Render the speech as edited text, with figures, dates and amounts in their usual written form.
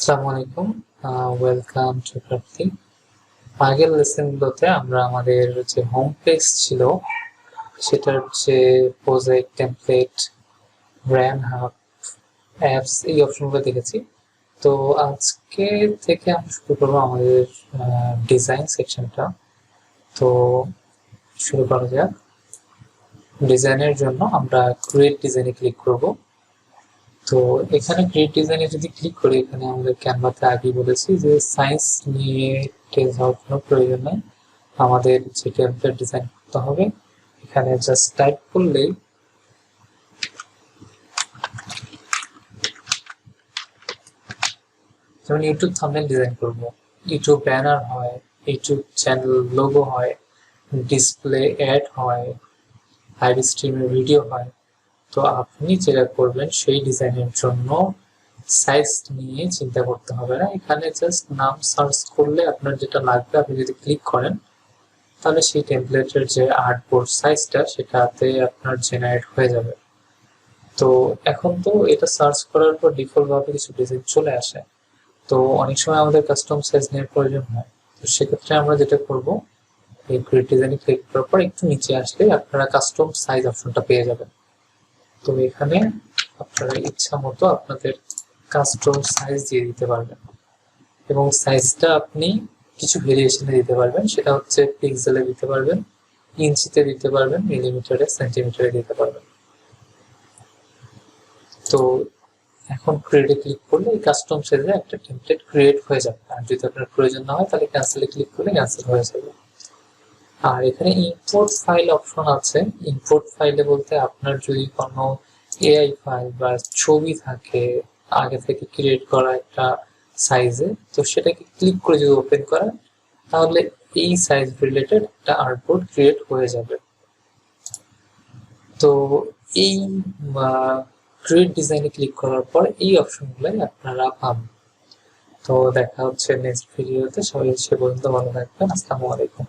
আসসালামু আলাইকুম, welcome to প্রাপ্তি। আগের লেসনগুলোতে আমরা আমাদের যে হোম পেজ ছিল সেটার যে project, template, RAM hub, apps এই অপশনগুলো দেখেছি। তো আজকে থেকে আমরা শুরু করবো আমাদের ডিজাইন সেকশনটা। তো শুরু করা যাক। ডিজাইনের জন্য আমরা ক্রিয়েট ডিজাইনে ক্লিক করব। তো এখানে ক্রিয়েট ডিজাইনে যদি ক্লিক করি, এখানে আমাদের ক্যানভাতে আগেই বলেছি যে সাইজ নিয়ে টেস্ট হওয়ার কোনো প্রয়োজন নেই। আমাদের যে টেমপ্লেট ডিজাইন করতে হবে এখানে জাস্ট টাইপ করলেই যেমন ইউটিউব থাম্বনেল ডিজাইন করব, ইউটিউব ব্যানার হয়, ইউটিউব চ্যানেল লোগো হয়, ডিসপ্লে অ্যাড হয়, লাইভ স্ট্রিমের ভিডিও হয়। তো আপনি যেটা করবেন সেই ডিজাইনের জন্য সাইজ নিয়ে চিন্তা করতে হবে না। এখানে জাস্ট নাম সার্চ করলে আপনার যেটা লাগবে আপনি যদি ক্লিক করেন তাহলে সেই টেমপ্লেটের যে আর্টবোর্ড সাইজটা সেটাতে আপনার জেনারেট হয়ে যাবে। তো এখন তো এটা সার্চ করার পর ডিফল্ট ভাবে কিছু ডিজাইন চলে আসে। তো অনেক সময় আমাদের কাস্টম সাইজ নেওয়ার প্রয়োজন হয়। তো সেক্ষেত্রে আমরা যেটা করব, এই ক্রিয়েট ডিজাইনে ক্লিক করার পর একটু নিচে আসলে আপনারা কাস্টম সাইজ অপশনটা পেয়ে যাবেন। তো এখানে আপনারা ইচ্ছা মতো আপনাদের কাস্টম সাইজ দিয়ে দিতে পারবেন এবং সাইজটা আপনি কিছু ভেরিয়েশনে দিতে পারবেন। সেটা হচ্ছে পিক্সেলে দিতে পারবেন, ইঞ্চিতে দিতে পারবেন, মিলিমিটারে, সেন্টিমিটারে দিতে পারবেন। তো এখন ক্রিয়েটে ক্লিক করলে এই কাস্টম সাইজে একটা টেমপ্লেট ক্রিয়েট হয়ে যাবে। আর যদি আপনার প্রয়োজন না হয় তাহলে ক্যান্সেলে ক্লিক করলে ক্যান্সেল হয়ে যাবে। আর এখানে ইম্পোর্ট ফাইল অপশন আছে। ইম্পোর্ট ফাইলে বলতে আপনার যদি কোনো এআই ফাইল বা ছবি থাকে আগে থেকে ক্রিয়েট করা একটা সাইজে, তো সেটাকে ক্লিক করে যদি ওপেন করেন তাহলে এই সাইজ রিলেটেড একটা আর্টবোর্ড ক্রিয়েট হয়ে যাবে। তো এই ক্রিয়েট ডিজাইনে ক্লিক করার পর এই অপশনগুলোই আপনারা পাবেন। তো দেখা হচ্ছে নেক্সট ভিডিওতে। সবাই সে পর্যন্ত ভালো থাকবেন। আসসালামু আলাইকুম।